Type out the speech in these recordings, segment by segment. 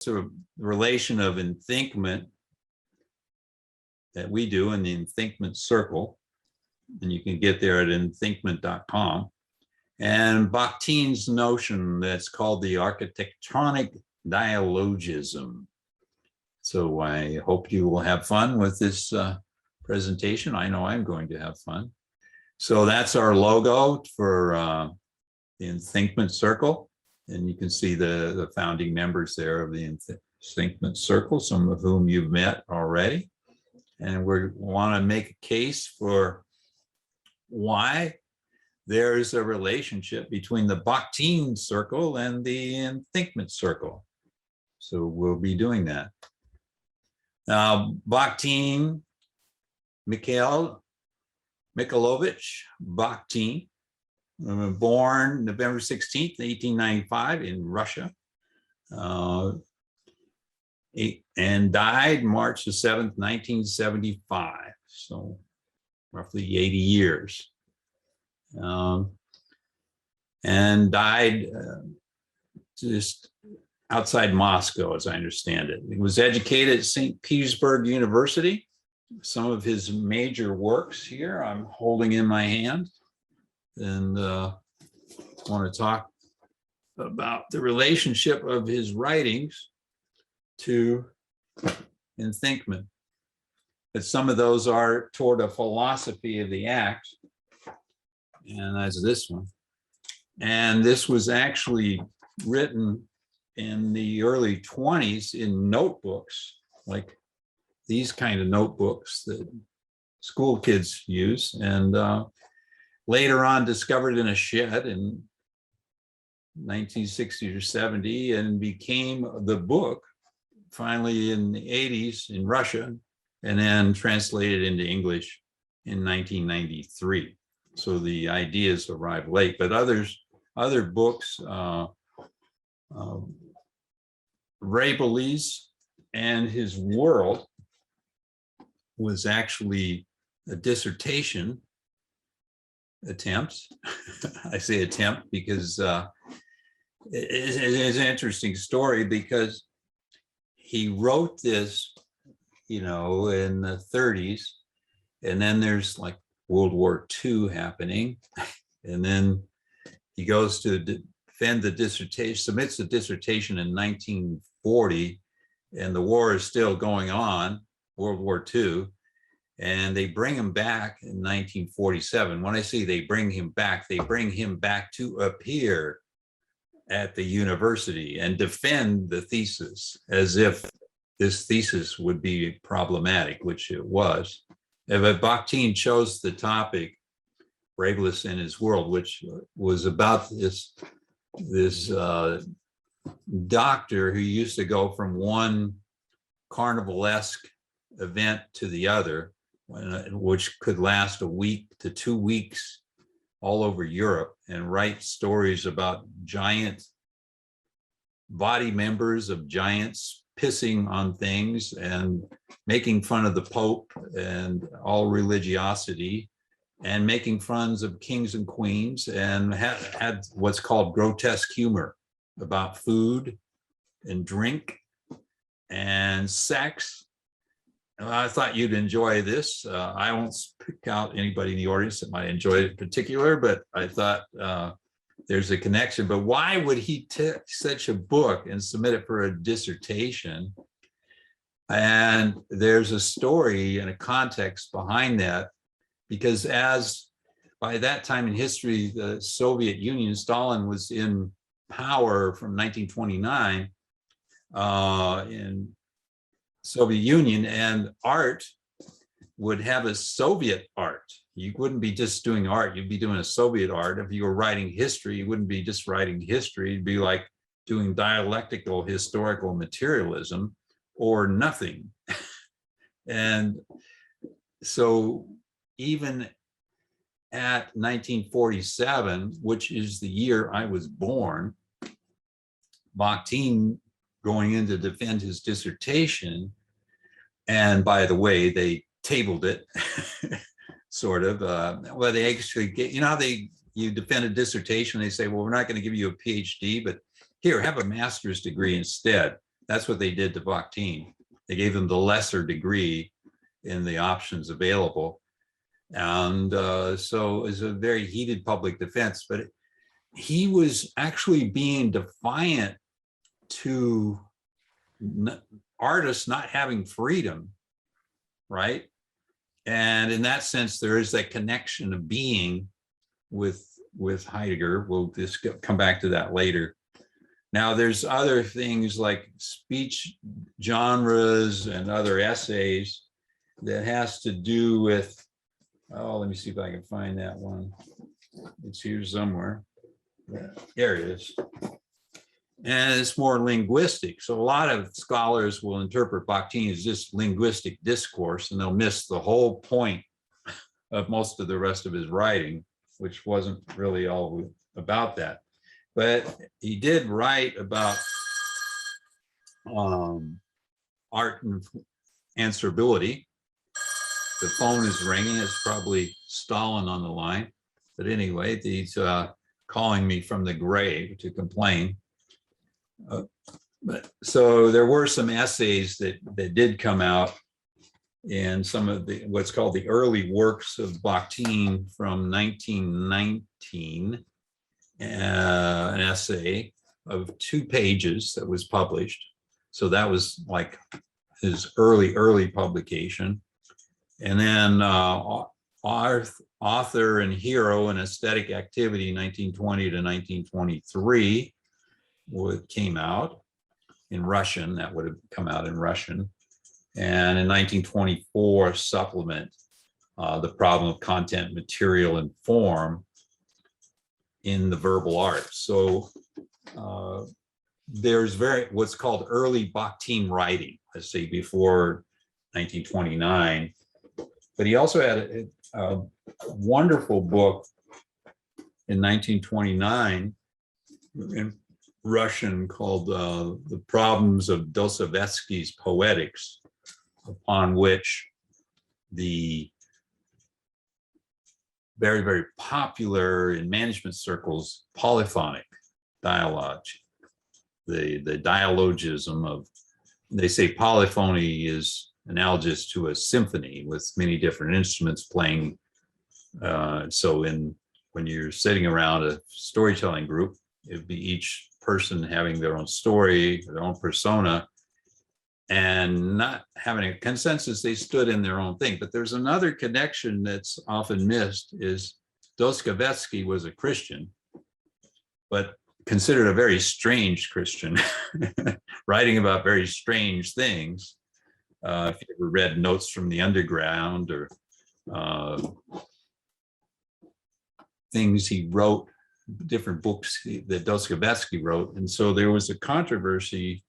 sort of relation of Enthinkment that we do in the Enthinkment Circle, and you can get there at enthinkment.com, and Bakhtin's notion that's called the Architectronic Dialogism. So I hope you will have fun with this presentation. I know I'm going to have fun. So that's our logo for the Enthinkment Circle. And you can see the founding members there of the Enthinkment Circle, some of whom you've met already. And we want to make a case for why there's a relationship between the Bakhtin circle and the Enthinkment Circle. So we'll be doing that. Now, Bakhtin, Mikhail Mikhailovich Bakhtin, born November 16th, 1895 in Russia, and died March the 7th, 1975. So roughly 80 years. And died just outside Moscow, as I understand it. He was educated at St. Petersburg University. Some of his major works here I'm holding in my hand, and want to talk about the relationship of his writings to Enthinkment. But some of those are toward a philosophy of the act, and that's this one. And this was actually written in the early 20s in notebooks, like these kind of notebooks that school kids use, and later on discovered in a shed in 1960 or 70, and became the book finally in the 80s in Russia, and then translated into English in 1993. So the ideas arrived late, but other books, Rabelais and His World was actually a dissertation attempt. I say attempt because it's an interesting story, because he wrote this, in the 30s, and then there's like World War II happening, and then he goes to defend the dissertation, submits the dissertation in 1940, and the war is still going on, World War II, and they bring him back in 1947. When I say they bring him back to appear at the university and defend the thesis as if this thesis would be problematic, which it was. But Bakhtin chose the topic, Rabelais and His World, which was about this doctor who used to go from one carnivalesque event to the other, which could last a week to 2 weeks all over Europe, and write stories about giant body members of giants pissing on things and making fun of the Pope and all religiosity, and making fun of kings and queens, and had what's called grotesque humor about food and drink and sex. I thought you'd enjoy this. I won't pick out anybody in the audience that might enjoy it in particular, but I thought there's a connection. But why would he take such a book and submit it for a dissertation? And there's a story and a context behind that, because as by that time in history, the Soviet Union, Stalin was in power from 1929 in Soviet Union, and art would have a Soviet art. You wouldn't be just doing art, you'd be doing a Soviet art. If you were writing history, you wouldn't be just writing history, it'd be like doing dialectical historical materialism or nothing. And so even at 1947, which is the year I was born, Bakhtin going in to defend his dissertation, and by the way, they tabled it, sort of. Well, they actually get, how you defend a dissertation, they say, well, we're not going to give you a PhD, but here, have a master's degree instead. That's what they did to Bakhtin. They gave him the lesser degree in the options available. And so it was a very heated public defense, but he was actually being defiant to artists not having freedom, right? And in that sense, there is that connection of being with Heidegger. We'll just come back to that later. Now, there's other things like speech genres and other essays that has to do with, oh, let me see if I can find that one. It's here somewhere. There it is. And it's more linguistic. So a lot of scholars will interpret Bakhtin as just linguistic discourse, and they'll miss the whole point of most of the rest of his writing, which wasn't really all about that. But he did write about art and answerability. The phone is ringing. It's probably Stalin on the line. But anyway, he's calling me from the grave to complain. But so there were some essays that did come out in some of the what's called the early works of Bakhtin from 1919. An essay of 2 pages that was published. So that was like his early publication. And then Author and Hero in Aesthetic Activity, 1920 to 1923, came out in Russian. That would have come out in Russian. And in 1924, Supplement, The Problem of Content, Material, and Form in the Verbal Arts. So there's what's called early Bakhtin writing, let's say before 1929. But he also had a wonderful book in 1929 in Russian called The Problems of Dostoevsky's Poetics, upon which the very, very popular in management circles polyphonic dialogue, the dialogism of, they say polyphony is analogous to a symphony with many different instruments playing. So when you're sitting around a storytelling group, it'd be each person having their own story, their own persona, and not having a consensus. They stood in their own thing. But there's another connection that's often missed is Dostoevsky was a Christian, but considered a very strange Christian, writing about very strange things. If you ever read Notes from the Underground or things he wrote, different books that Dostoevsky wrote. And so there was a controversy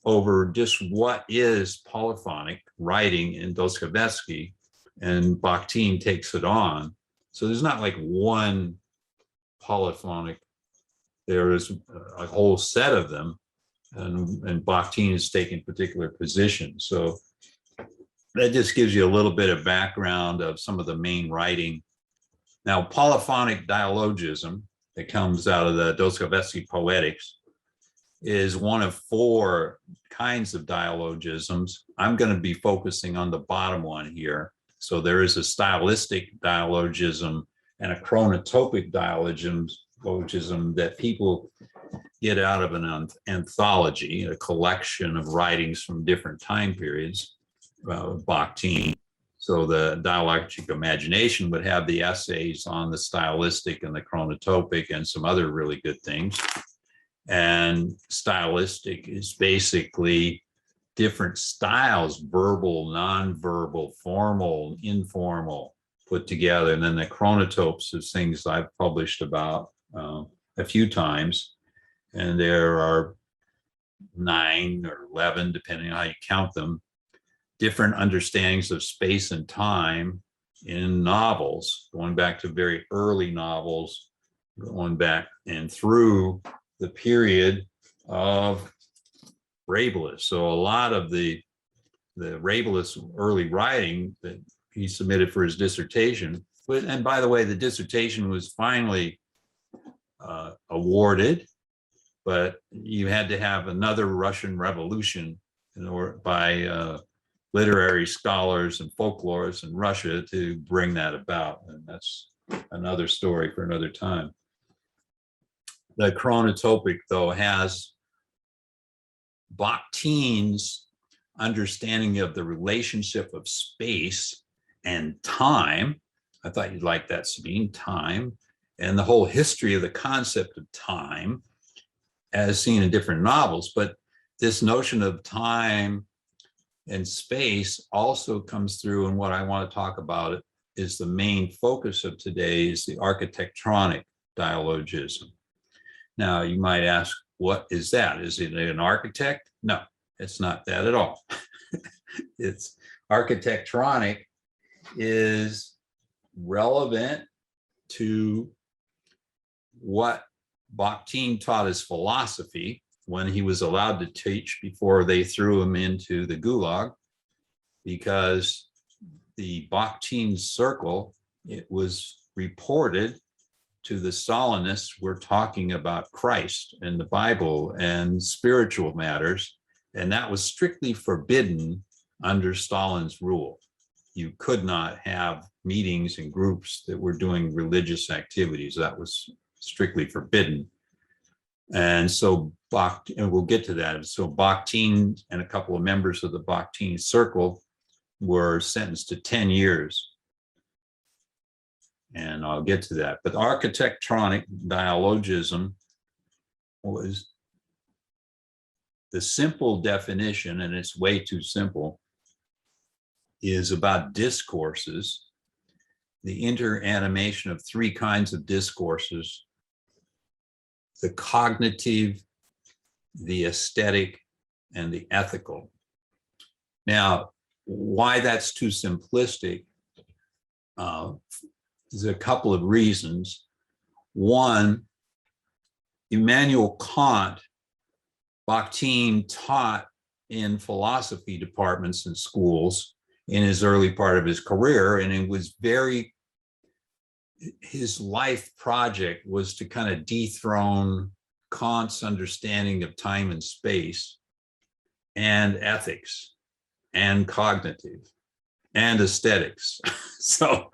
over just what is polyphonic writing in Dostoevsky, and Bakhtin takes it on. So there's not like one polyphonic, there is a whole set of them, and Bakhtin is taking particular positions. So that just gives you a little bit of background of some of the main writing. Now, Polyphonic Dialogism that comes out of the Dostoevsky Poetics is one of 4 kinds of dialogisms. I'm going to be focusing on the bottom one here. So there is a stylistic dialogism and a chronotopic dialogism that people get out of an anthology, a collection of writings from different time periods, Bakhtin. So the dialogic imagination would have the essays on the stylistic and the chronotopic and some other really good things. And stylistic is basically different styles, verbal, nonverbal, formal, informal, put together. And then the chronotopes is things I've published about a few times. And there are 9 or 11, depending on how you count them, different understandings of space and time in novels, going back to very early novels, going back and through the period of Rabelais. So a lot of the Rabelais early writing that he submitted for his dissertation, and by the way, the dissertation was finally awarded but you had to have another Russian Revolution in order by literary scholars and folklorists in Russia to bring that about. And that's another story for another time. The chronotopic, though, has Bakhtin's understanding of the relationship of space and time. I thought you'd like that, Sabine, time, and the whole history of the concept of time as seen in different novels. But this notion of time and space also comes through, and what I want to talk about is the main focus of today is the architectronic dialogism. Now, you might ask, what is that? Is it an architect? No, it's not that at all. It's architectronic is relevant to what Bakhtin taught as philosophy when he was allowed to teach before they threw him into the gulag, because the Bakhtin circle, it was reported to the Stalinists were talking about Christ and the Bible and spiritual matters, and that was strictly forbidden under Stalin's rule. You could not have meetings and groups that were doing religious activities. That was strictly forbidden. And so Bakhtin, and we'll get to that. So Bakhtin and a couple of members of the Bakhtin circle were sentenced to 10 years. And I'll get to that. But architectronic dialogism was the simple definition, and it's way too simple, is about discourses, the interanimation of three kinds of discourses: the cognitive, the aesthetic, and the ethical. Now, why that's too simplistic, there's a couple of reasons. One, Immanuel Kant, Bakhtin taught in philosophy departments in schools in his early part of his career, and it was his life project was to kind of dethrone Kant's understanding of time and space and ethics and cognitive and aesthetics. So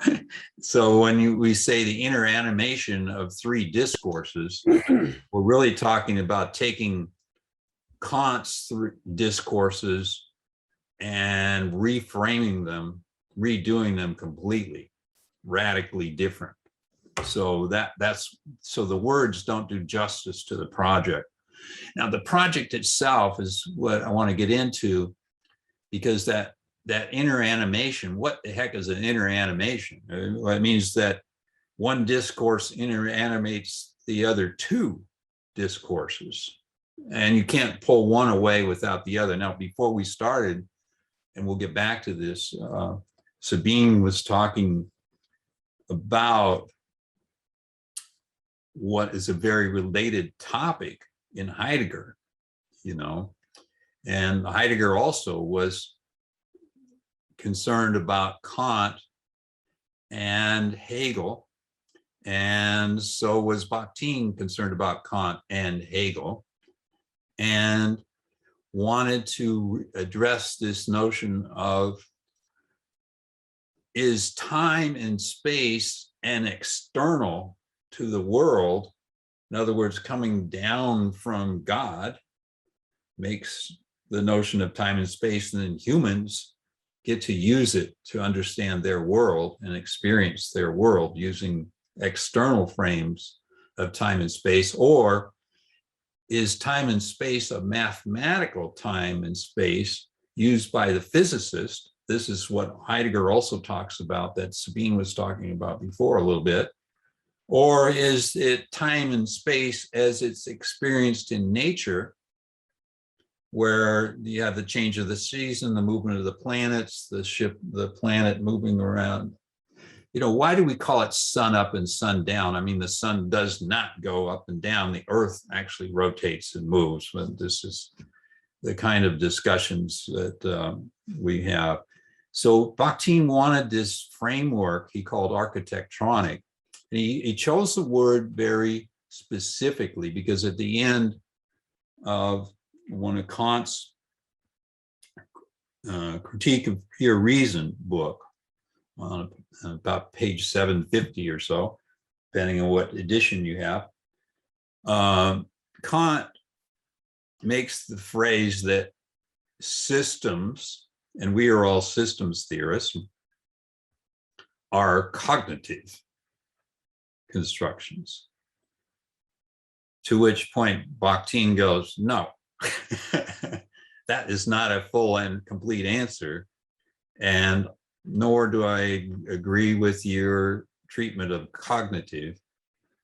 when we say the interanimation of three discourses, we're really talking about taking Kant's discourses and reframing them, redoing them completely, radically different. So so the words don't do justice to the project. Now, the project itself is what I want to get into, because that interanimation, what the heck is an interanimation? It means that one discourse interanimates the other two discourses, and you can't pull one away without the other. Now, before we started, and we'll get back to this, Sabine was talking about what is a very related topic in Heidegger, and Heidegger also was concerned about Kant and Hegel, and so was Bakhtin concerned about Kant and Hegel, and wanted to address this notion of, is time and space an external to the world? In other words, coming down from God makes the notion of time and space, and then humans get to use it to understand their world and experience their world using external frames of time and space? Or is time and space a mathematical time and space used by the physicist? This is what Heidegger also talks about, that Sabine was talking about before a little bit. Or is it time and space as it's experienced in nature, where you have the change of the season, the movement of the planets, the planet moving around? Why do we call it sun up and sun down? I mean, the sun does not go up and down. The earth actually rotates and moves. But this is the kind of discussions that we have. So Bakhtin wanted this framework he called architectronic. And he chose the word very specifically, because at the end of one of Kant's Critique of Pure Reason book, on about page 750 or so, depending on what edition you have. Kant makes the phrase that systems, and we are all systems theorists, are cognitive constructions. To which point Bakhtin goes, no, that is not a full and complete answer. And nor do I agree with your treatment of cognitive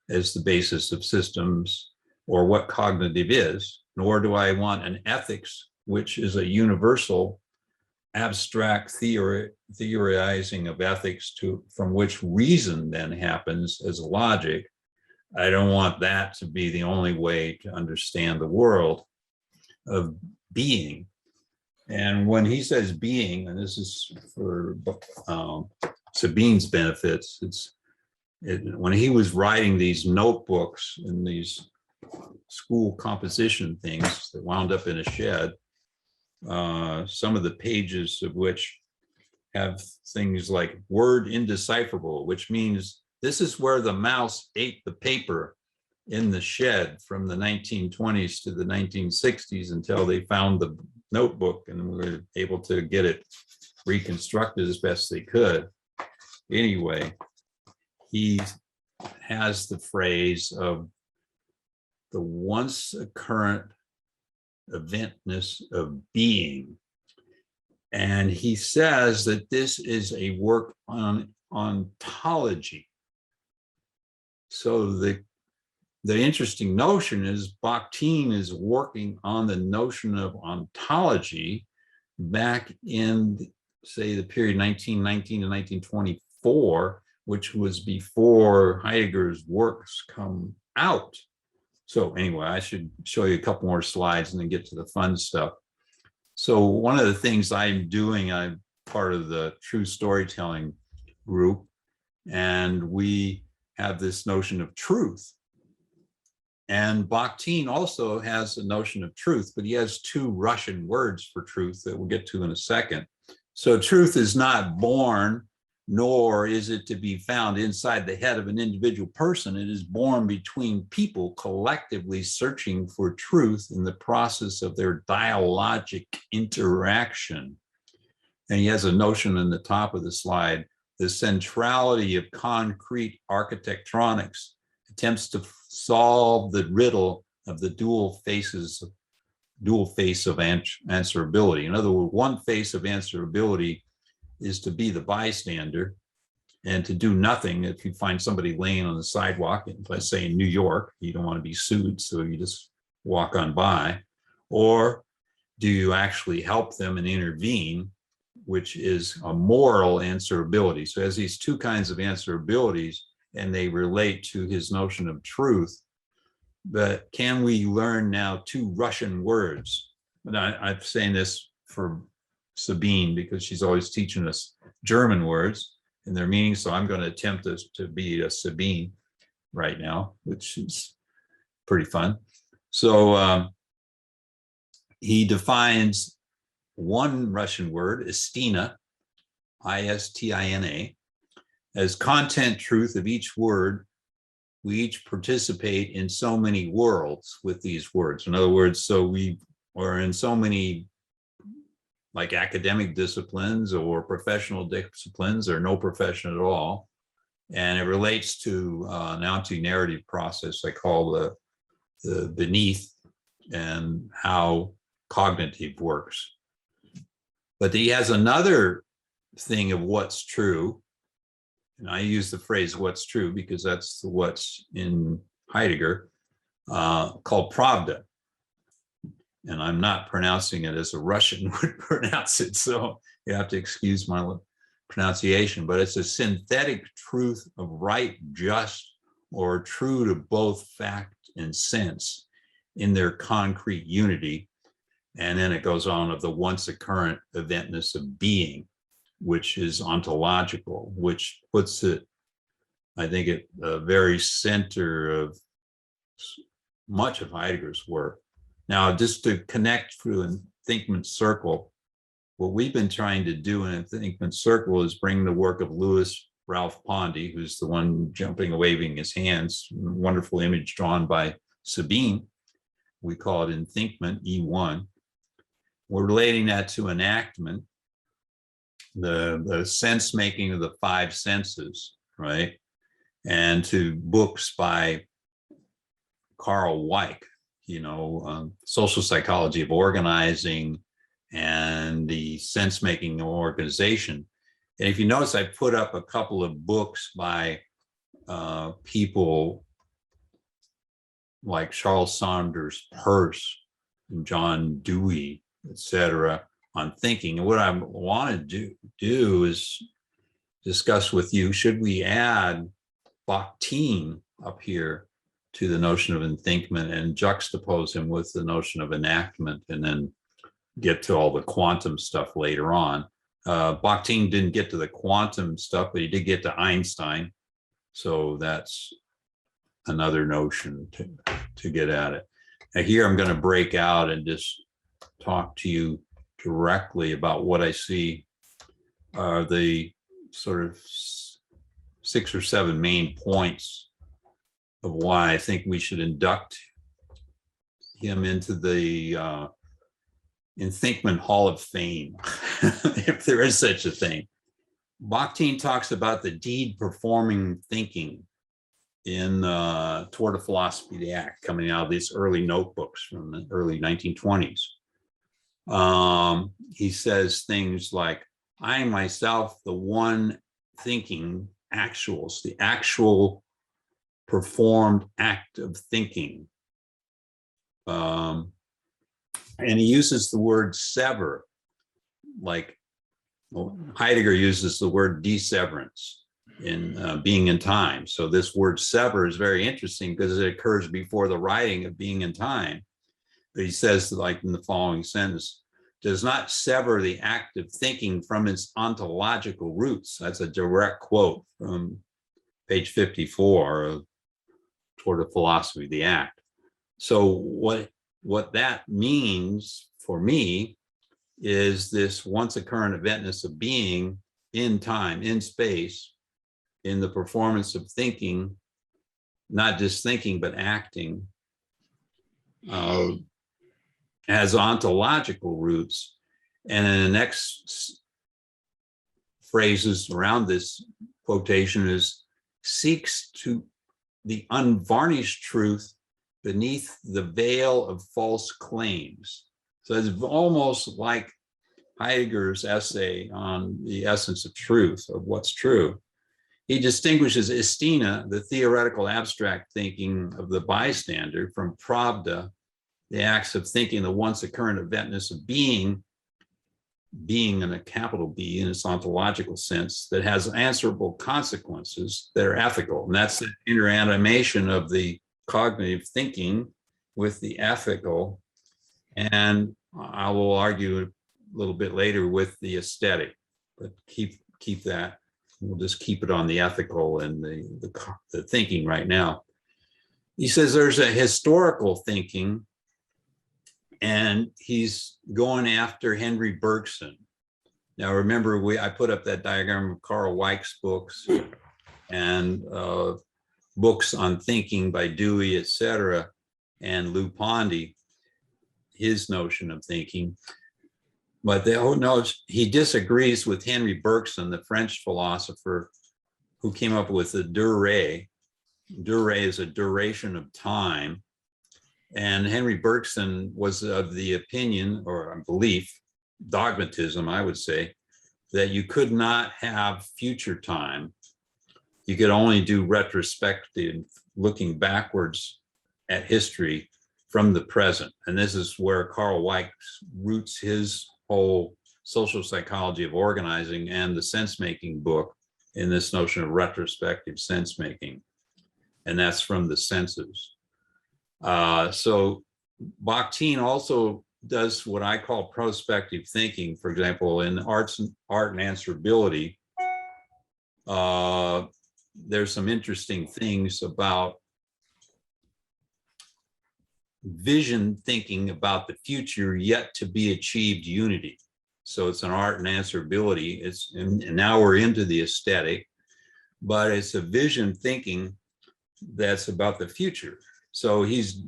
as the basis of systems or what cognitive is, nor do I want an ethics, which is a universal abstract theorizing of ethics from which reason then happens as a logic. I don't want that to be the only way to understand the world of being. And when he says being, and this is for Sabine's benefits, when he was writing these notebooks and these school composition things that wound up in a shed, some of the pages of which have things like word indecipherable, which means this is where the mouse ate the paper in the shed from the 1920s to the 1960s until they found the notebook and were able to get it reconstructed as best they could. Anyway, he has the phrase of the once occurrent eventness of being. And he says that this is a work on ontology. So the interesting notion is Bakhtin is working on the notion of ontology back in, say, the period 1919 to 1924, which was before Heidegger's works come out. So anyway, I should show you a couple more slides and then get to the fun stuff. So one of the things I'm doing, I'm part of the True Storytelling group, and we have this notion of truth. And Bakhtin also has a notion of truth, but he has two Russian words for truth that we'll get to in a second. So truth is not born, nor is it to be found inside the head of an individual person. It is born between people collectively searching for truth in the process of their dialogic interaction. And he has a notion in the top of the slide, the centrality of concrete architectronics attempts to solve the riddle of the dual face of answerability. In other words, one face of answerability is to be the bystander and to do nothing. If you find somebody laying on the sidewalk, let's say in New York, you don't want to be sued, so you just walk on by. Or do you actually help them and intervene, which is a moral answerability. So it has these two kinds of answerabilities, and they relate to his notion of truth. But can we learn now two Russian words? And I'm saying this for Sabine because she's always teaching us German words and their meaning. So I'm going to attempt to be a Sabine right now, which is pretty fun. So he defines one Russian word, istina, I-S-T-I-N-A, as content truth of each word. We each participate in so many worlds with these words. In other words, so we are in so many like academic disciplines or professional disciplines or no profession at all. And it relates to an anti-narrative process I call the beneath and how cognitive works. But he has another thing of what's true. And I use the phrase what's true because that's what's in Heidegger, called pravda. And I'm not pronouncing it as a Russian would pronounce it, so you have to excuse my pronunciation, but it's a synthetic truth of right, just, or true to both fact and sense in their concrete unity. And then it goes on of the once occurrent eventness of being, which is ontological, which puts it, I think, at the very center of much of Heidegger's work. Now, just to connect through Enthinkment Circle, what we've been trying to do in Enthinkment Circle is bring the work of Louis Ralph Pondy, who's the one jumping, waving his hands, wonderful image drawn by Sabine. We call it Enthinkment, E1. We're relating that to enactment, the sense making of the five senses, right? And to books by Carl Weick, social psychology of organizing and the sense making of organization. And if you notice, I put up a couple of books by people like Charles Saunders Peirce and John Dewey, etc., on thinking. And what I want to do is discuss with you, should we add Bakhtin up here to the notion of enthinkment and juxtapose him with the notion of enactment, and then get to all the quantum stuff later on. Bakhtin didn't get to the quantum stuff, but he did get to Einstein. So that's another notion to get at it. Now here I'm going to break out and just talk to you directly about what I see are the sort of 6 or 7 main points of why I think we should induct him into the Enthinkment Hall of Fame, if there is such a thing. Bakhtin talks about the deed performing thinking in Toward a Philosophy of the Act, coming out of these early notebooks from the early 1920s. He says things like, I myself, the one thinking actuals, the actual performed act of thinking. And he uses the word sever, like Heidegger uses the word deseverance in Being in Time. So this word sever is very interesting because it occurs before the writing of Being in Time. But he says, like in the following sentence, does not sever the act of thinking from its ontological roots. That's a direct quote from page 54 of Toward a Philosophy of the Act. So what that means for me is this once occurrent eventness of being in time, in space, in the performance of thinking, not just thinking, but acting, has ontological roots. And in the next phrases around this quotation is seeks to the unvarnished truth beneath the veil of false claims. So it's almost like Heidegger's essay on the essence of truth, of what's true. He distinguishes istina, the theoretical abstract thinking of the bystander, from pravda, the acts of thinking, the once occurrent eventness of being in a capital B in its ontological sense, that has answerable consequences that are ethical. And that's the interanimation of the cognitive thinking with the ethical. And I will argue a little bit later with the aesthetic, but keep that. We'll just keep it on the ethical and the thinking right now. He says there's a historical thinking, and he's going after Henry Bergson. Now, remember, I put up that diagram of Carl Weick's books and books on thinking by Dewey, etc., and Lou Pondy, his notion of thinking. But he disagrees with Henry Bergson, the French philosopher who came up with the durée. Durée is a duration of time. And Henry Bergson was of the opinion or belief, dogmatism, I would say, that you could not have future time. You could only do retrospective, looking backwards at history from the present. And this is where Carl Weick roots his whole social psychology of organizing and the sense-making book in this notion of retrospective sense-making. And that's from the senses. So Bakhtin also does what I call prospective thinking. For example, in Art and Answerability, there's some interesting things about vision thinking about the future yet to be achieved unity. So it's an art and answerability. And now we're into the aesthetic, but it's a vision thinking that's about the future. So he's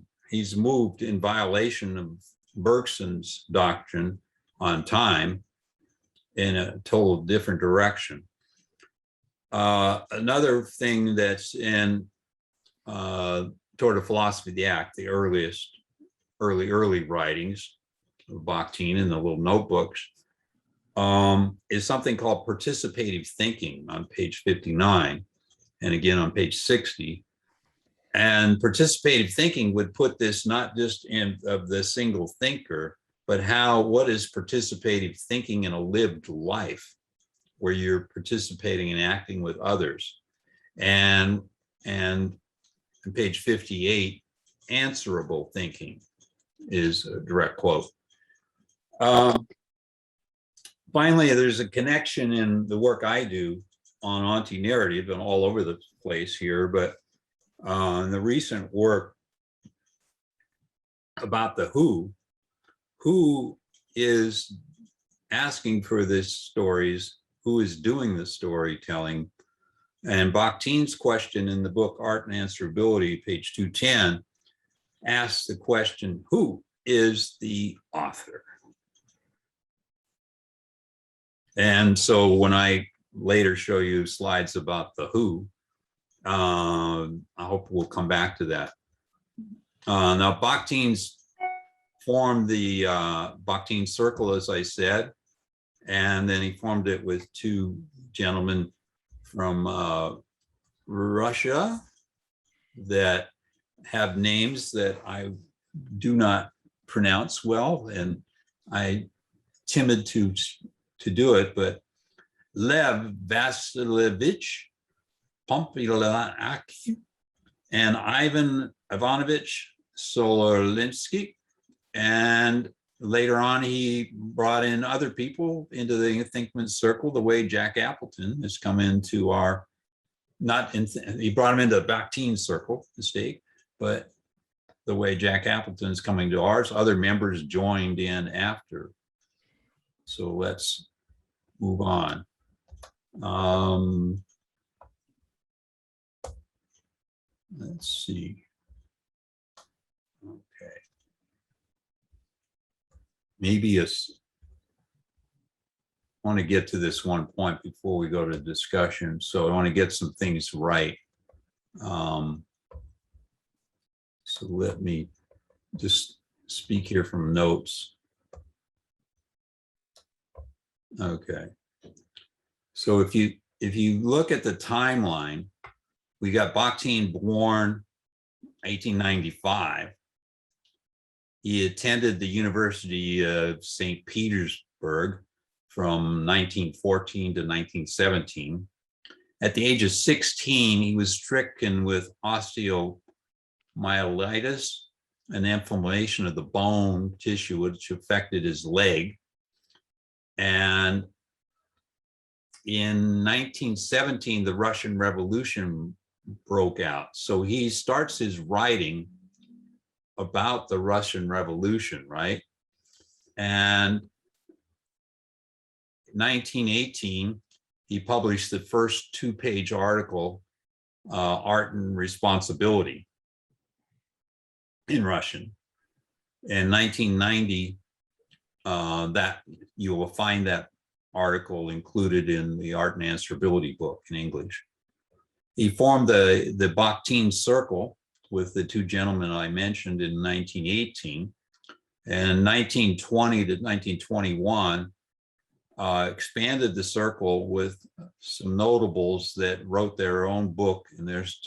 moved in violation of Bergson's doctrine on time in a total different direction. Another thing that's in toward a philosophy of the act, the early writings of Bakhtin in the little notebooks, is something called participative thinking on page 59, and again on page 60. And participative thinking would put this not just in of the single thinker, but what is participative thinking in a lived life, where you're participating and acting with others. And on page 58, answerable thinking is a direct quote. Finally, there's a connection in the work I do on anti-narrative and all over the place here, but in the recent work about the who is asking for these stories, who is doing the storytelling. And Bakhtin's question in the book Art and Answerability, page 210, asks the question, who is the author? And so when I later show you slides about the who, I hope we'll come back to that. Now, Bakhtin's formed the Bakhtin Circle, as I said, and then he formed it with two gentlemen from Russia that have names that I do not pronounce well, and I'm timid to do it, but Lev Vasilievich Pompilaki and Ivan Ivanovich Sololinsky. And later on, he brought in other people into the Enthinkment Circle, the way Jack Appleton has come into our, he brought him into the Bakhtin Circle, mistake, but the way Jack Appleton is coming to ours, other members joined in after. So let's move on. Let's see. Okay. Maybe I want to get to this one point before we go to discussion. So I want to get some things right. So let me just speak here from notes. Okay. So if you look at the timeline, we got Bakhtin born 1895. He attended the University of St. Petersburg from 1914 to 1917. At the age of 16, he was stricken with osteomyelitis, an inflammation of the bone tissue which affected his leg. And in 1917, the Russian Revolution broke out. So he starts his writing about the Russian Revolution, right? And 1918, he published the first two-page article, Art and Responsibility, in Russian. In 1990, that you will find that article included in the Art and Answerability book in English. He formed the Bakhtin Circle with the two gentlemen I mentioned in 1918. And 1920 to 1921, expanded the circle with some notables that wrote their own book. And there's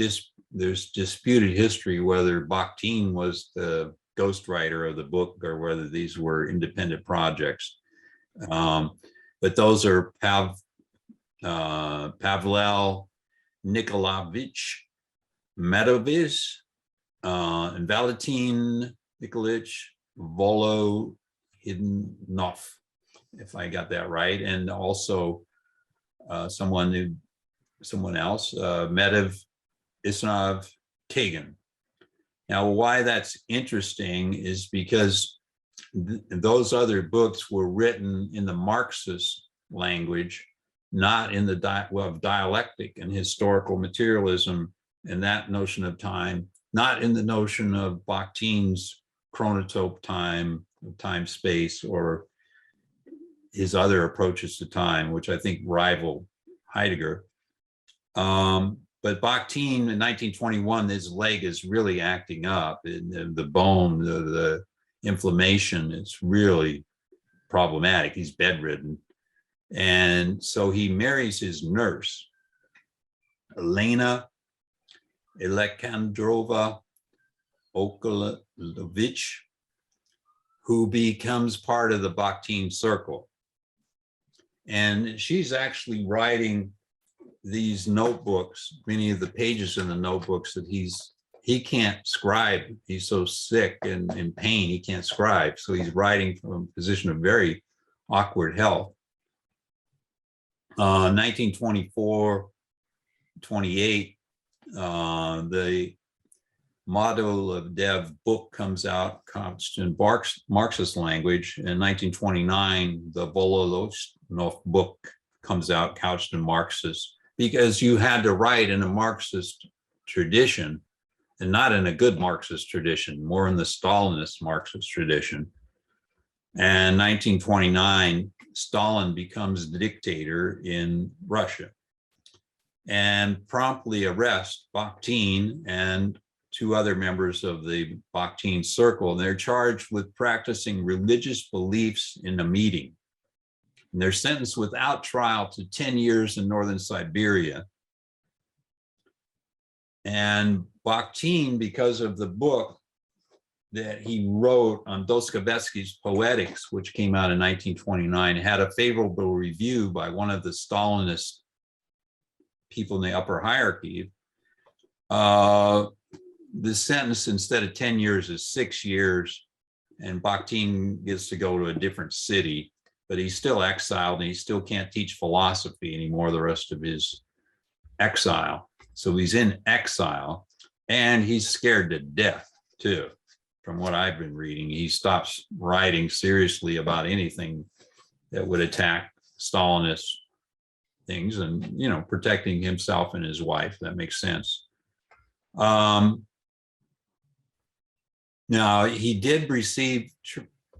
disputed history whether Bakhtin was the ghostwriter of the book or whether these were independent projects. But those are Pavel Nikolaevich Medoviz and Valentin Nikolaevich Volodinov, if I got that right, and also someone else, Medvedev Isnov Kagan. Now, why that's interesting is because those other books were written in the Marxist language, not in the dialectic and historical materialism and that notion of time, not in the notion of Bakhtin's chronotope time, space, or his other approaches to time, which I think rival Heidegger. But Bakhtin in 1921, his leg is really acting up. The bone, the inflammation, it's really problematic. He's bedridden. And so he marries his nurse, Elena Alexandrova Okolovich, who becomes part of the Bakhtin Circle. And she's actually writing these notebooks, many of the pages in the notebooks that he can't scribe. He's so sick and in pain, he can't scribe. So he's writing from a position of very awkward health. 1924, 28, the Model of Dev book comes out, couched in Marxist language. In 1929, the Volitional book comes out, couched in Marxist, because you had to write in a Marxist tradition, and not in a good Marxist tradition, more in the Stalinist Marxist tradition. And 1929, Stalin becomes the dictator in Russia and promptly arrests Bakhtin and two other members of the Bakhtin Circle. And they're charged with practicing religious beliefs in a meeting. And they're sentenced without trial to 10 years in northern Siberia. And Bakhtin, because of the book that he wrote on Dostoevsky's Poetics, which came out in 1929, had a favorable review by one of the Stalinist people in the upper hierarchy. The sentence, instead of 10 years, is 6 years, and Bakhtin gets to go to a different city, but he's still exiled and he still can't teach philosophy anymore the rest of his exile. So he's in exile, and he's scared to death too. From what I've been reading, he stops writing seriously about anything that would attack Stalinist things, and, you know, protecting himself and his wife. That makes sense. Now, he did receive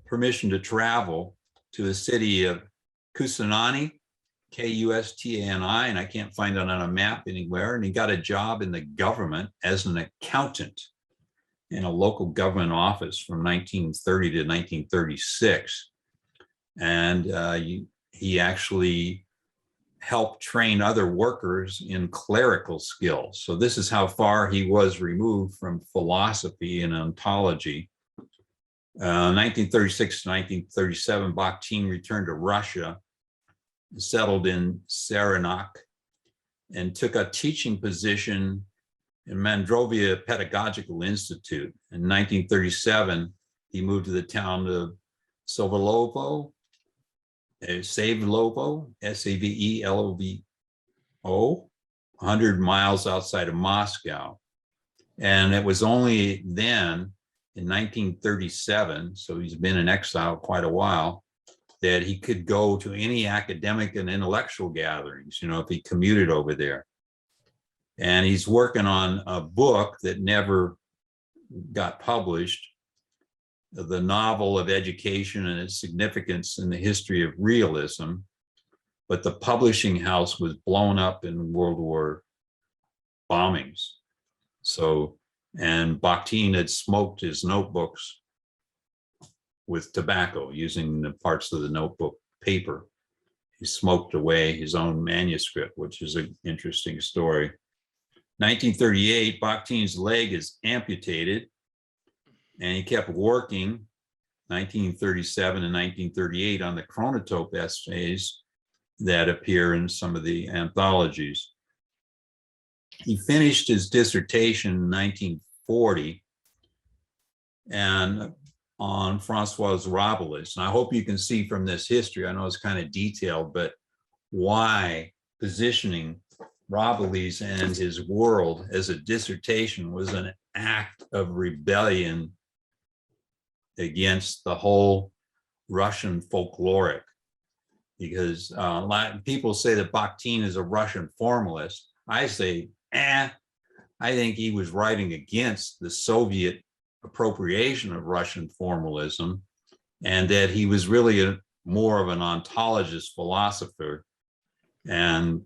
permission to travel to the city of Kustanani, Kustani, and I can't find it on a map anywhere. And he got a job in the government as an accountant in a local government office from 1930 to 1936. And he actually helped train other workers in clerical skills. So this is how far he was removed from philosophy and ontology. 1936 to 1937, Bakhtin returned to Russia, settled in Saranac, and took a teaching position in Mandrovia Pedagogical Institute. In 1937, he moved to the town of Savelovo, Savelovo, Savelovo, 100 miles outside of Moscow. And it was only then, in 1937, so he's been in exile quite a while, that he could go to any academic and intellectual gatherings, you know, if he commuted over there. And he's working on a book that never got published, the novel of education and its significance in the history of realism. But the publishing house was blown up in World War bombings. So, and Bakhtin had smoked his notebooks with tobacco using the parts of the notebook paper. He smoked away his own manuscript, which is an interesting story. 1938, Bakhtin's leg is amputated, and he kept working 1937 and 1938 on the chronotope essays that appear in some of the anthologies. He finished his dissertation in 1940 and on Francois Rabelais. And I hope you can see from this history, I know it's kind of detailed, but why positioning Rabelais and his world as a dissertation was an act of rebellion against the whole Russian folkloric, because a lot of people say that Bakhtin is a Russian formalist. I say, I think he was writing against the Soviet appropriation of Russian formalism, and that he was really more of an ontologist philosopher. And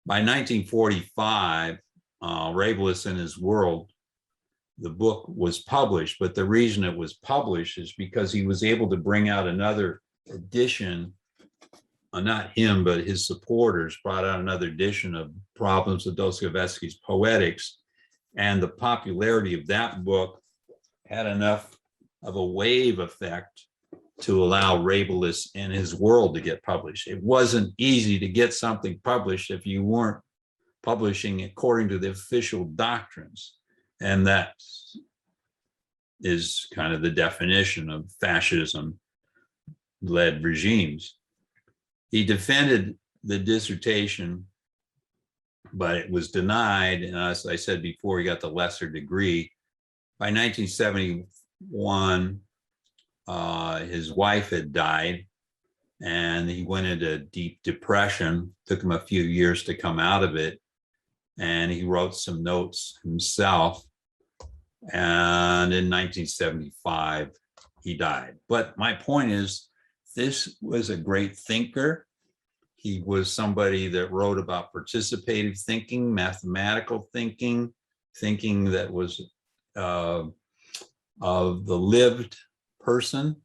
by 1945, Rabelais and His World, the book was published, but the reason it was published is because he was able to bring out another edition, not him, but his supporters brought out another edition of Problems of Dostoevsky's Poetics, and the popularity of that book had enough of a wave effect to allow Rabelais and His World to get published. It wasn't easy to get something published if you weren't publishing according to the official doctrines. And that is kind of the definition of fascism-led regimes. He defended the dissertation, but it was denied. And as I said before, he got the lesser degree. By 1971, his wife had died, and he went into deep depression. Took him a few years to come out of it. And he wrote some notes himself. And in 1975, he died. But my point is, this was a great thinker. He was somebody that wrote about participative thinking, mathematical thinking, thinking that was of the lived person,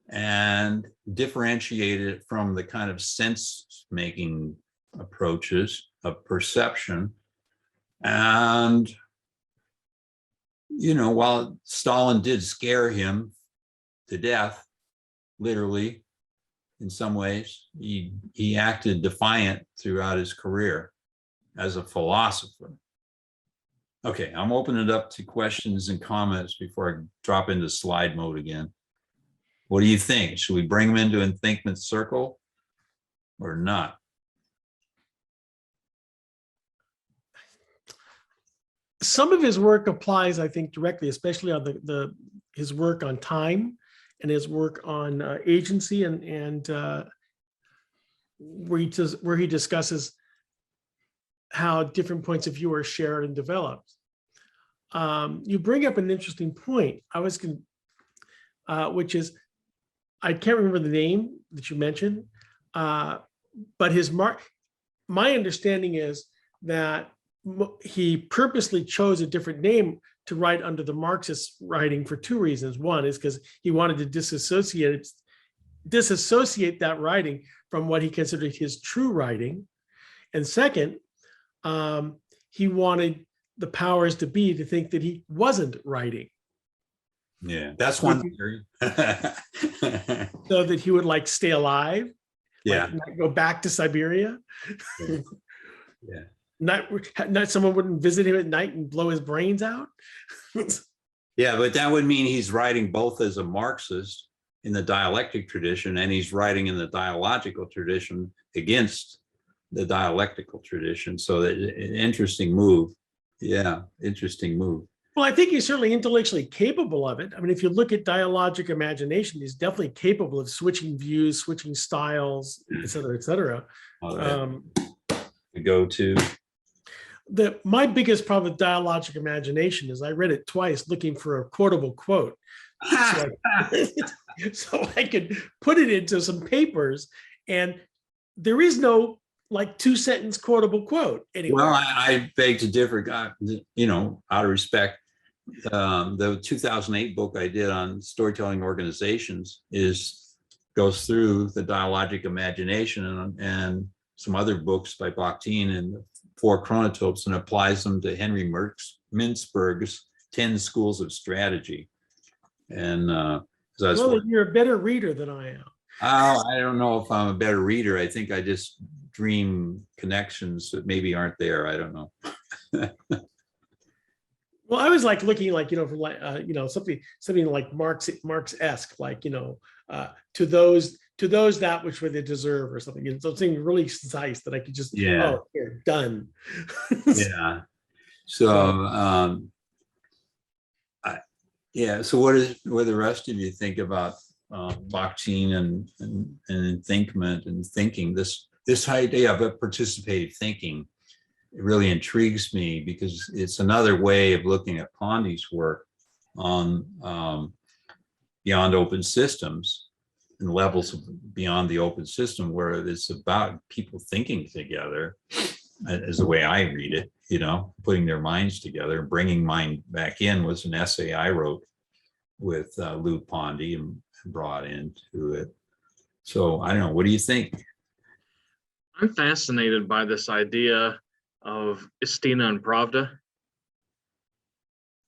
and differentiated it from the kind of sense-making approaches of perception. And, you know, while Stalin did scare him to death, literally, in some ways, he acted defiant throughout his career as a philosopher. Okay, I'm opening it up to questions and comments before I drop into slide mode again. What do you think? Should we bring him into Enthinkment Circle or not? Some of his work applies, I think, directly, especially on his work on time and his work on agency, and where he discusses how different points of view are shared and developed. You bring up an interesting point. Which is, I can't remember the name that you mentioned, but my understanding is that he purposely chose a different name to write under the Marxist writing for two reasons. One is because he wanted to disassociate that writing from what he considered his true writing. And second, he wanted the powers to be to think that he wasn't writing. Yeah, that's one theory. So that he would like stay alive, yeah, like not go back to Siberia. Yeah. Not someone wouldn't visit him at night and blow his brains out. Yeah, but that would mean he's writing both as a Marxist in the dialectic tradition, and he's writing in the dialogical tradition against the dialectical tradition. So an interesting move. Yeah, interesting move. Well, I think he's certainly intellectually capable of it. I mean, if you look at dialogic imagination, he's definitely capable of switching views, switching styles, et cetera, et cetera. Go to. My biggest problem with dialogic imagination is I read it twice looking for a quotable quote. So I could put it into some papers, and there is no like 2-sentence quotable quote anyway. Well, I beg to differ, you know, out of respect. The 2008 book I did on storytelling organizations goes through the dialogic imagination and some other books by Bakhtin and the 4 chronotopes, and applies them to Henry Mintzberg's 10 schools of strategy. And well, you're a better reader than I am. I don't know if I'm a better reader. I think I just dream connections that maybe aren't there. I don't know. Well, I was like looking like, you know, for like, you know, something like Marx-esque, like, you know, to those to those that which they deserve or something. It's something really concise that I could just, Yeah. oh, here, done. Yeah. So, yeah. So what do the rest of you think about Bakhtin and Enthinkment and thinking? This idea of a participative thinking, it really intrigues me because it's another way of looking at Pondi's work on beyond open systems and levels of beyond the open system, where it's about people thinking together, as the way I read it, putting their minds together. Bringing mind back in was an essay I wrote with Lou Pondy and brought into it. So I don't know, what do you think? I'm fascinated by this idea of Istina and Pravda.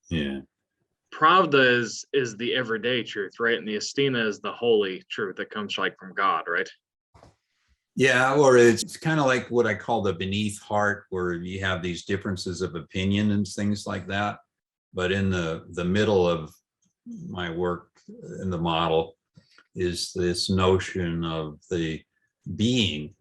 Yeah. Pravda is the everyday truth, right? And the Istina is the holy truth that comes like from God, right? Yeah, or it's kind of like what I call the beneath heart, where you have these differences of opinion and things like that. But in the middle of my work in the model is this notion of the being.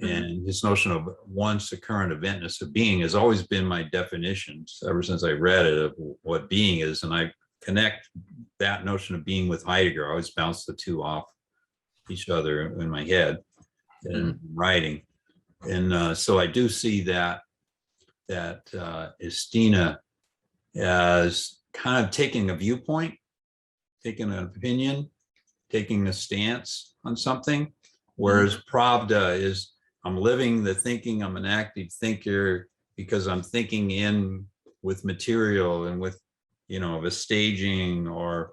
And this notion of once a current eventness of being has always been my definitions ever since I read it of what being is. And I connect that notion of being with Heidegger. I always bounce the two off each other in my head and writing. And so I do see that Istina as kind of taking a viewpoint, taking an opinion, taking a stance on something, whereas Pravda is I'm living the thinking, I'm an active thinker because I'm thinking in with material and with, the staging, or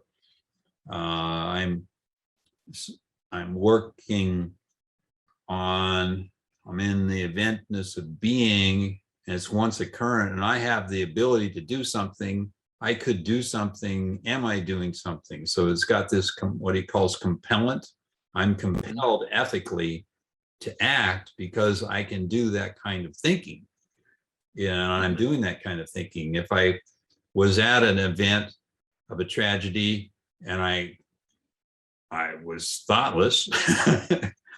I'm working on, I'm in the eventness of being, and it's once occurrent, and I have the ability to do something. I could do something. Am I doing something? So it's got this, what he calls compellent. I'm compelled ethically to act because I can do that kind of thinking. And I'm doing that kind of thinking. If I was at an event of a tragedy and I was thoughtless,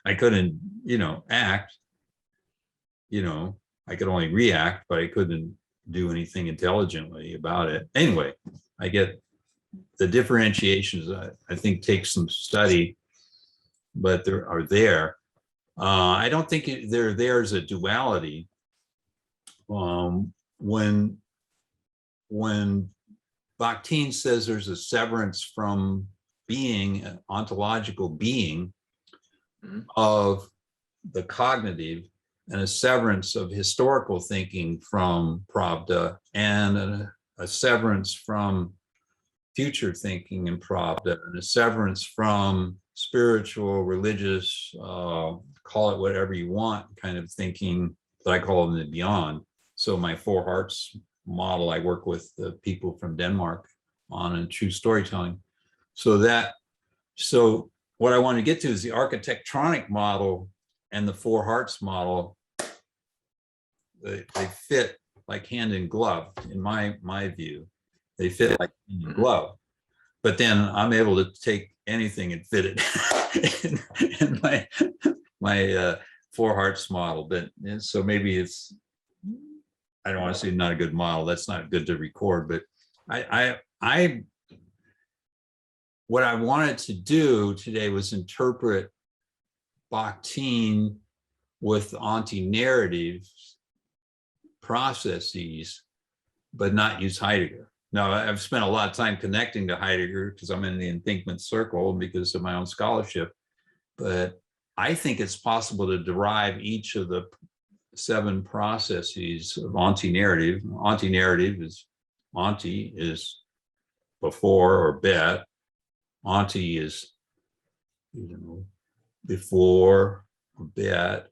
I couldn't, act, I could only react, but I couldn't do anything intelligently about it. Anyway, I get the differentiations, I think take some study, but there are there. I don't think there's a duality. When Bakhtin says there's a severance from being, an ontological being of the cognitive, and a severance of historical thinking from Pravda, and a severance from future thinking in Pravda, and a severance from spiritual, religious, call it whatever you want, kind of thinking that I call them the beyond. So my Four Hearts model, I work with the people from Denmark on a true storytelling. So what I want to get to is the architectronic model and the Four Hearts model. They fit like hand in glove in my view. They fit like hand in glove. But then I'm able to take anything and fit it in my Four Hearts model. But so maybe it's, I don't want to say not a good model. That's not good to record. But what I wanted to do today was interpret Bakhtin with anti-narrative processes, but not use Heidegger. Now, I've spent a lot of time connecting to Heidegger because I'm in the Enthinkment Circle because of my own scholarship, but I think it's possible to derive each of the 7 processes of anti-narrative. Anti-narrative is, anti is before or bet. Anti is, before a bet,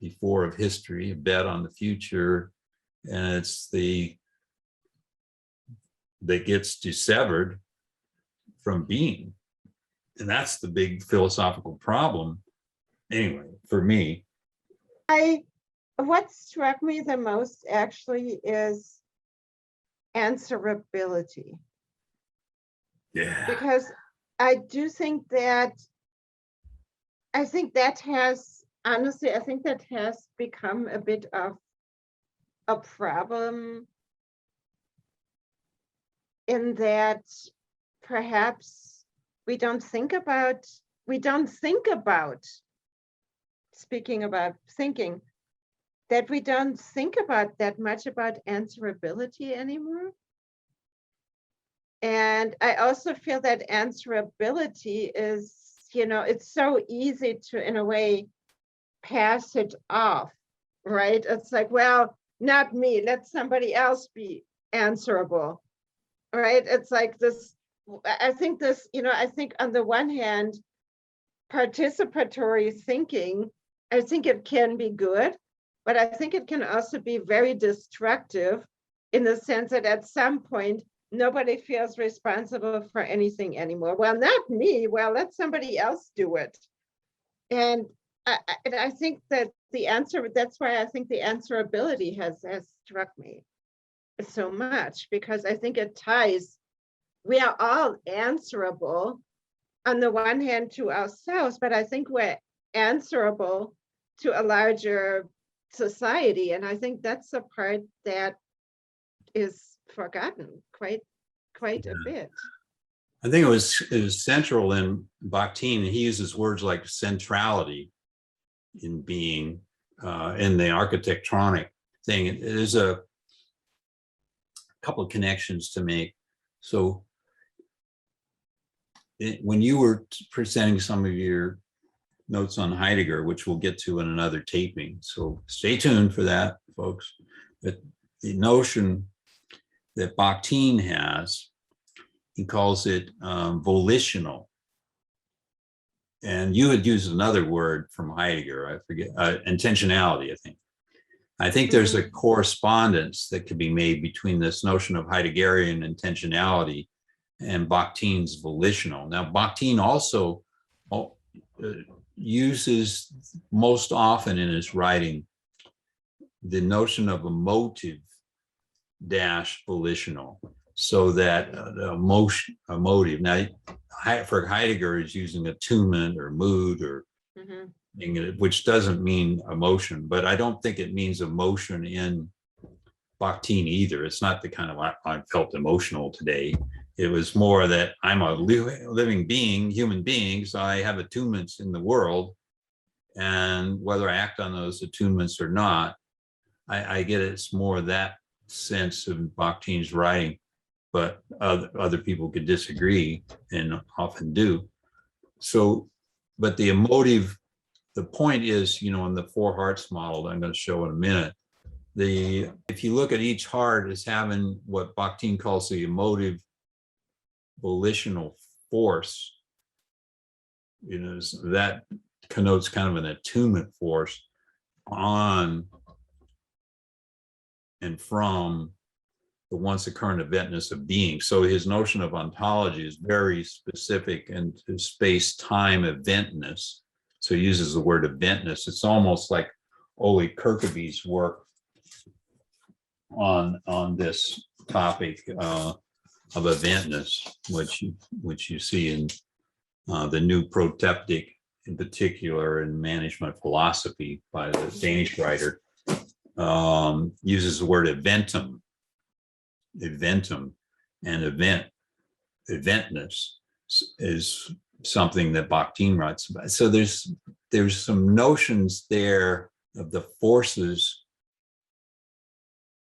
before of history, a bet on the future, and it's that gets dissevered from being. And that's the big philosophical problem, anyway, for me. What struck me the most actually is answerability. Yeah. Because I do think that I think that has, honestly, I think that has become a bit of a problem in that perhaps we don't think about, speaking about thinking, that we don't think about that much about answerability anymore. And I also feel that answerability is, it's so easy to, in a way, pass it off, right? It's like, well, not me, let somebody else be answerable, right? It's like this, I think on the one hand, participatory thinking, I think it can be good, but I think it can also be very destructive in the sense that at some point, nobody feels responsible for anything anymore. Well, not me. Well, let somebody else do it. And I think that that's why I think the answerability has struck me so much, because I think it ties, we are all answerable on the one hand to ourselves, but I think we're answerable to a larger society. And I think that's the part that is forgotten quite a bit. I think it was central in Bakhtin, and he uses words like centrality in being in the architectronic thing. There's a couple of connections to make. So when you were presenting some of your notes on Heidegger, which we'll get to in another taping, so stay tuned for that, folks. But the notion that Bakhtin has, he calls it volitional. And you had used another word from Heidegger, I forget, intentionality, I think. I think there's a correspondence that could be made between this notion of Heideggerian intentionality and Bakhtin's volitional. Now, Bakhtin also uses most often in his writing the notion of emotive dash volitional, so that emotive. Now, for Heidegger is using attunement or mood or which doesn't mean emotion, but I don't think it means emotion in Bakhtin either. It's not the kind of I felt emotional today. It was more that I'm a living being, human being, so I have attunements in the world, and whether I act on those attunements or not, I get it's more that sense of Bakhtin's writing, but other people could disagree and often do. So, but the emotive, the point is, in the four hearts model that I'm going to show in a minute, if you look at each heart as having what Bakhtin calls the emotive volitional force, that connotes kind of an attunement force on and from the once occurrent eventness of being. So his notion of ontology is very specific into space-time eventness. So he uses the word eventness. It's almost like Ole Kirkeby's work on this topic of eventness, which you see in the New Proteptic, in particular in management philosophy by the Danish writer, uses the word eventum, and eventness is something that Bakhtin writes about. So there's some notions there of the forces,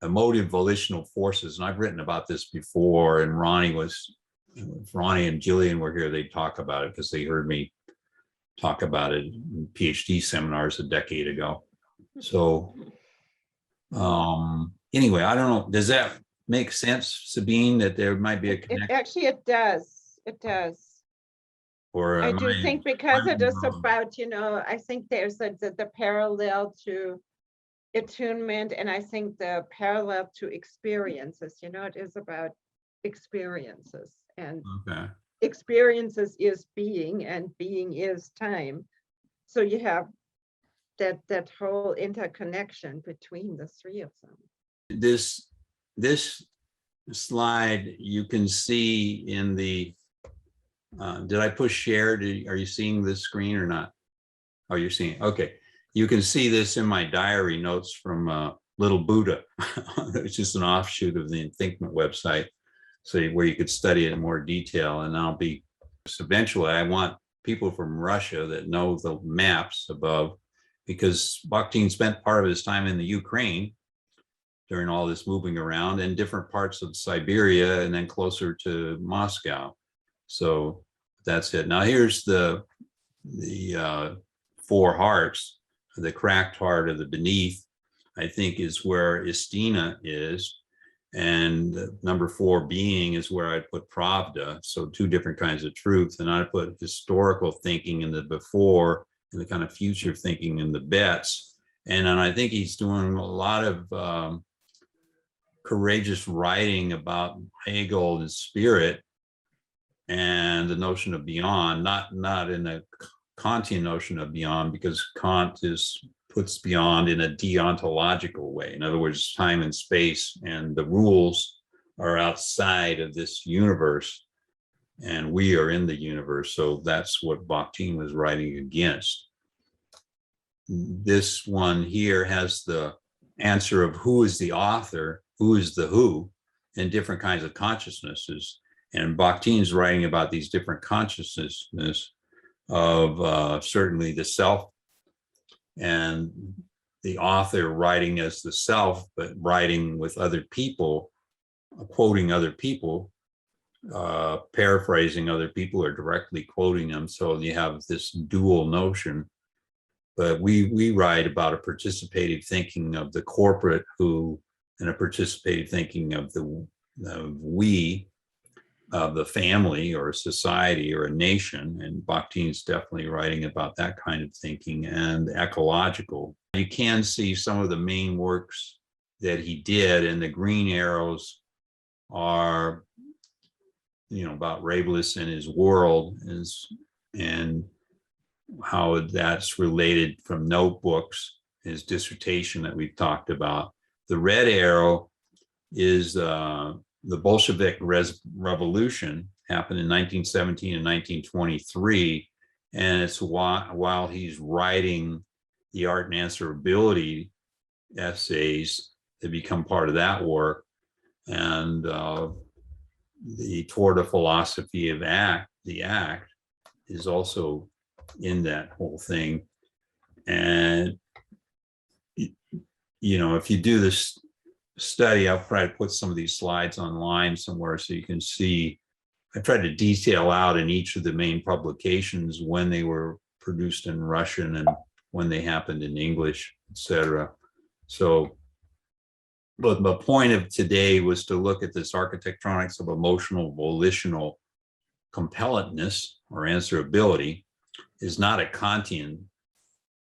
emotive volitional forces, and I've written about this before, and if Ronnie and Jillian were here, they'd talk about it because they heard me talk about it in PhD seminars a decade ago. So anyway, I don't know, does that make sense, Sabine, that there might be a connection? Actually, it does. It does. Or I do think, because it is about, I think there's the parallel to attunement, and I think the parallel to experiences, it is about experiences, and experiences is being, and being is time. So you have that whole interconnection between the three of them. This slide you can see in the, did I push share? Are you seeing this screen or not? Oh, you're seeing, okay. You can see this in my diary notes from Little Buddha, which is an offshoot of the Enthinkment website. So where you could study it in more detail. And so eventually I want people from Russia that know the maps above, because Bakhtin spent part of his time in the Ukraine during all this moving around, and different parts of Siberia, and then closer to Moscow. So that's it. Now here's the four hearts. The cracked heart of the beneath, I think, is where Istina is. And number 4 being is where I'd put Pravda. So 2 different kinds of truth. And I put historical thinking in the before, and the kind of future thinking in the bets. And then I think he's doing a lot of courageous writing about Hegel and spirit and the notion of beyond, not in a Kantian notion of beyond, because Kant puts beyond in a deontological way. In other words, time and space and the rules are outside of this universe, and we are in the universe. So that's what Bakhtin was writing against. This one here has the answer of who is the author, who is the who, in different kinds of consciousnesses. And Bakhtin's writing about these different consciousnesses of certainly the self, and the author writing as the self, but writing with other people, quoting other people, paraphrasing other people, or directly quoting them. So you have this dual notion. But we write about a participative thinking of the corporate who, and a participative thinking of the we, of the family or a society or a nation. And Bakhtin's definitely writing about that kind of thinking, and ecological. You can see some of the main works that he did, and the green arrows are, about Rabelais and his world, and how that's related from notebooks, his dissertation that we've talked about. The red arrow is the Bolshevik Revolution, happened in 1917 and 1923. And it's while he's writing the art and answerability essays that become part of that work. And the Toward a Philosophy of the Act is also in that whole thing. And, if you do this study, I'll try to put some of these slides online somewhere so you can see. I tried to detail out in each of the main publications when they were produced in Russian and when they happened in English, etc. So, but the point of today was to look at this architectronics of emotional volitional compellentness or answerability is not a Kantian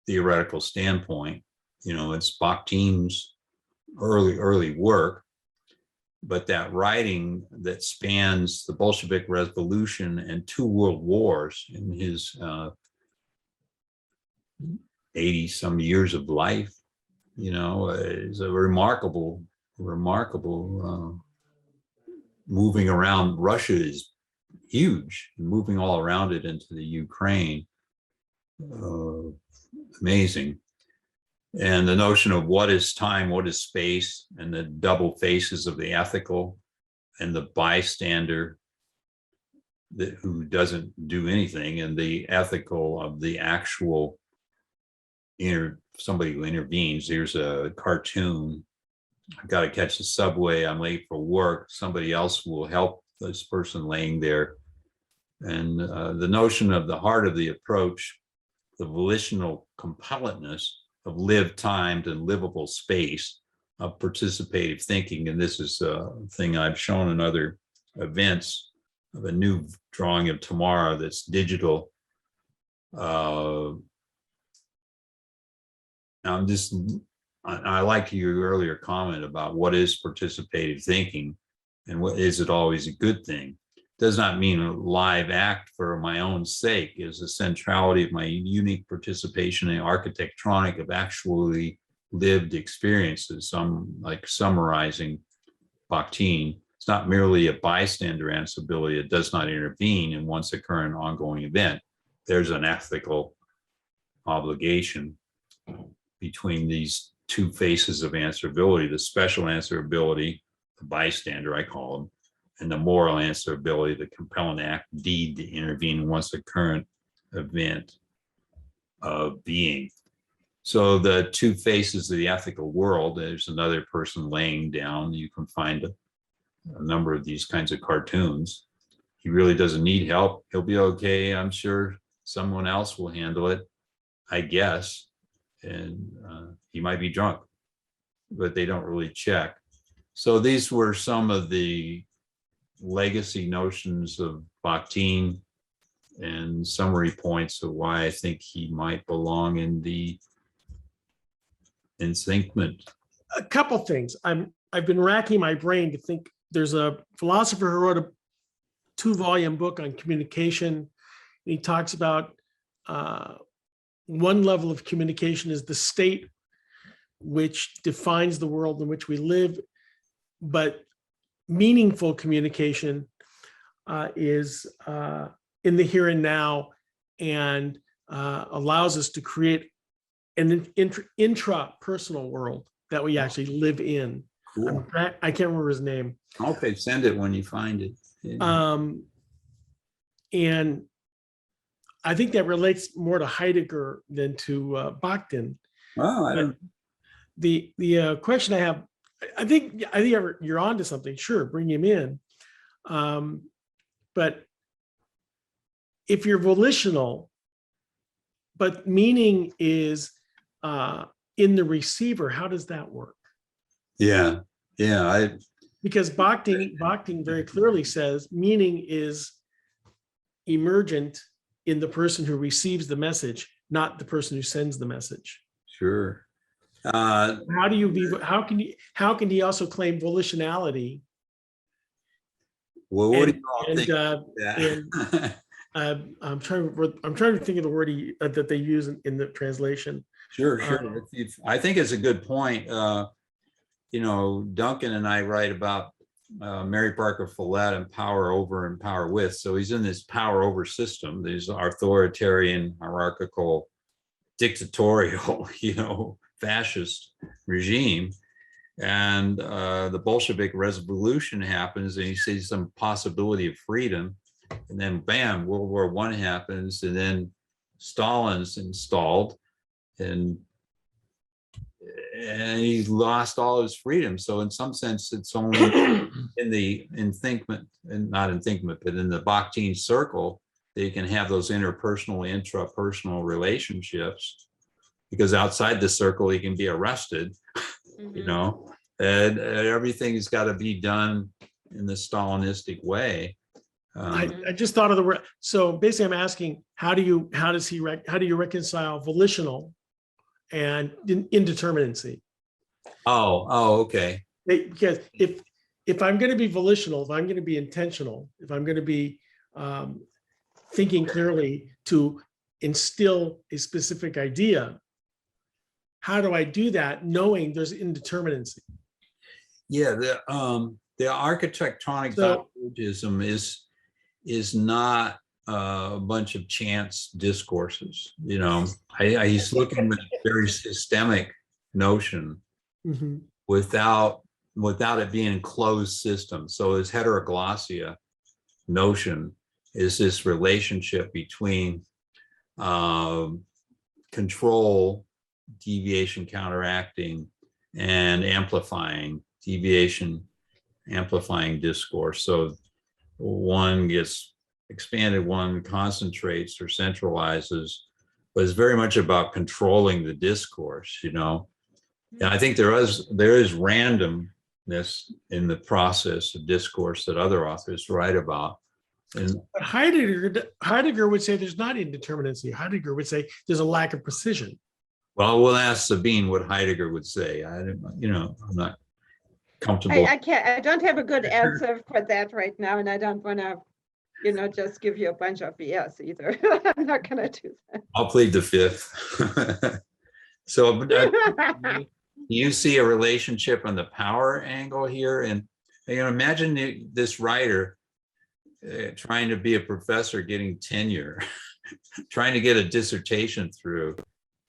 theoretical standpoint. It's Bakhtin's early work, but that writing that spans the Bolshevik Revolution and 2 world wars in his 80 some years of life, is a remarkable moving around. Russia is huge, moving all around it into the Ukraine. Amazing. And the notion of what is time, what is space, and the double faces of the ethical and the bystander who doesn't do anything, and the ethical of the actual somebody who intervenes. Here's a cartoon. I've got to catch the subway. I'm late for work. Somebody else will help this person laying there. And the notion of the heart of the approach, the volitional compellentness of lived time and livable space of participative thinking. And this is a thing I've shown in other events of a new drawing of tomorrow that's digital. I like your earlier comment about what is participative thinking and what is it always a good thing. Does not mean a live act for my own sake. Is the centrality of my unique participation in architectronic of actually lived experiences. So I'm like summarizing Bakhtin. It's not merely a bystander answerability. It does not intervene in once occurring ongoing event. There's an ethical obligation between these two faces of answerability, the special answerability, the bystander, I call them, and the moral answerability, the compelling act deed to intervene once a current event of being. So the two faces of the ethical world, there's another person laying down. You can find a number of these kinds of cartoons. He really doesn't need help. He'll be okay. I'm sure someone else will handle it, I guess. And he might be drunk, but they don't really check. So these were some of the legacy notions of Bakhtin and summary points of why I think he might belong in the Enthinkment. A couple things. I've been racking my brain to think. There's a philosopher who wrote a 2-volume book on communication. And he talks about one level of communication is the state which defines the world in which we live, but meaningful communication is in the here and now, and allows us to create an intrapersonal world that we actually live in. Cool. I can't remember his name. Okay, send it when you find it. Yeah. And I think that relates more to Heidegger than to Bakhtin. Well, I don't. The question I have, I think you're onto something. Sure, bring him in. But if you're volitional, but meaning is in the receiver, how does that work? Yeah, yeah. Because Bakhtin very clearly says meaning is emergent in the person who receives the message, not the person who sends the message. Sure. How can he also claim volitionality? Well, what do you all think? I'm trying to think of the word that they use in the translation. Sure. I think it's a good point. Duncan and I write about Mary Parker Follett and power over and power with. So he's in this power over system. There's authoritarian, hierarchical, dictatorial, fascist regime. And the Bolshevik revolution happens, and he sees some possibility of freedom. And then, bam, World War I happens, and then Stalin's installed, and he lost all his freedom. So in some sense, it's only in the Enthinkment, and not Enthinkment, but in the Bakhtin circle, that you can have those interpersonal, intrapersonal relationships, because outside the circle, he can be arrested, and everything's got to be done in the Stalinistic way. I just thought of the word. So basically, I'm asking, how do you reconcile volitional and indeterminacy? Oh, okay. Because if I'm going to be volitional, if I'm going to be intentional, if I'm going to be thinking clearly to instill a specific idea, how do I do that knowing there's indeterminacy? Yeah, the architectronic dialogism is not a bunch of chance discourses. He's looking at a very systemic notion without it being a closed system. So his heteroglossia notion is this relationship between control, deviation counteracting, and amplifying, deviation amplifying discourse. So one gets expanded, one concentrates or centralizes, but it's very much about controlling the discourse, And I think there is randomness in the process of discourse that other authors write about. And but Heidegger would say there's not indeterminacy. Heidegger would say there's a lack of precision. well, we'll ask Sabine what Heidegger would say. I'm not comfortable. I don't have a good answer for that right now, and I don't want to, just give you a bunch of BS either. I'm not going to do that. I'll plead the fifth. So you see a relationship on the power angle here, and imagine this writer trying to be a professor, getting tenure, trying to get a dissertation through,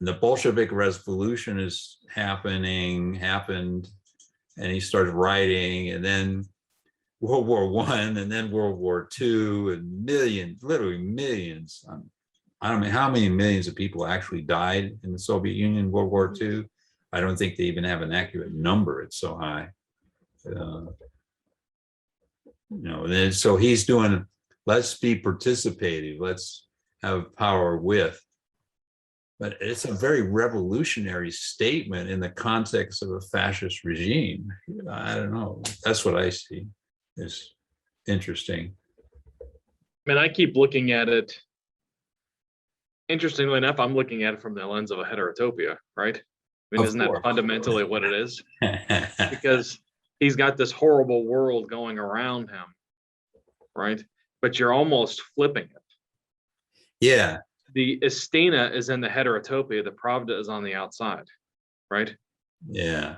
the Bolshevik Revolution happened, and he started writing, and then World War I, and then World War II, and millions, literally millions. I don't know how many millions of people actually died in the Soviet Union in World War II. I don't think they even have an accurate number. It's so high. And so he's doing, let's be participative, let's have power with. But it's a very revolutionary statement in the context of a fascist regime. I don't know. That's what I see is interesting. I mean, I keep looking at it. Interestingly enough, I'm looking at it from the lens of a heterotopia, right? I mean, isn't that fundamentally what it is? Because he's got this horrible world going around him, right? But you're almost flipping it. Yeah. The Estina is in the heterotopia, the Pravda is on the outside, right? Yeah.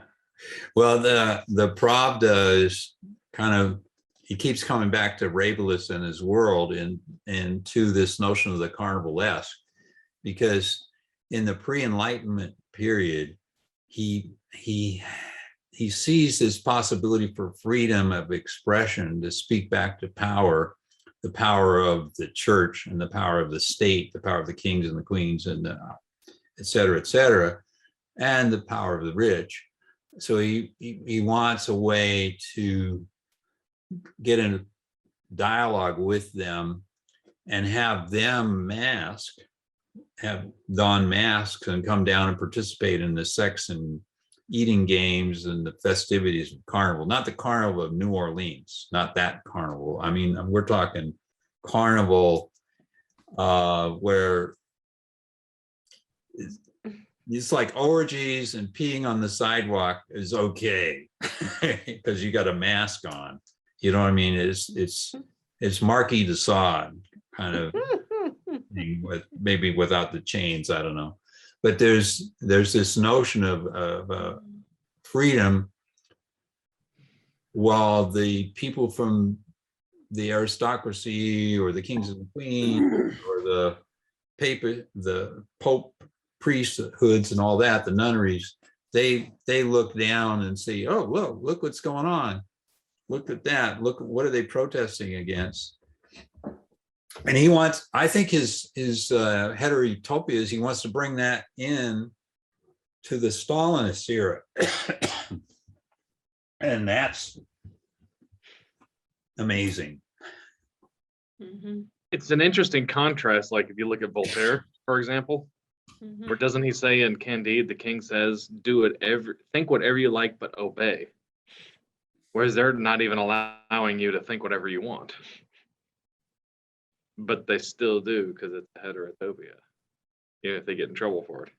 Well, the Pravda is kind of, he keeps coming back to Rabelais and his world and to this notion of the carnivalesque, because in the pre-Enlightenment period, he sees this possibility for freedom of expression to speak back to power, the power of the church and the power of the state, the power of the kings and the queens, and et cetera, and the power of the rich. So he wants a way to get in a dialogue with them and have them don masks and come down and participate in the sex and eating games and the festivities of carnival, not the carnival of New Orleans, not that carnival. I mean, we're talking carnival where it's like orgies and peeing on the sidewalk is okay because you got a mask on. You know what I mean? It's Marquis de Sade kind of thing, with maybe without the chains. I don't know, but there's this notion of freedom, while the people from the aristocracy or the kings and queens or the Pope priesthoods and all that, the nunneries, they look down and see, oh, look what's going on. Look at that. Look, what are they protesting against? And he wants, I think his heterotopia is he wants to bring that in to the Stalinist era. And that's amazing. Mhm, It's an interesting contrast. Like if you look at Voltaire, for example, mhm. where doesn't he say in Candide, the king says, think whatever you like, but obey. Whereas they're not even allowing you to think whatever you want. But they still do because it's a heterotopia, even if they get in trouble for it.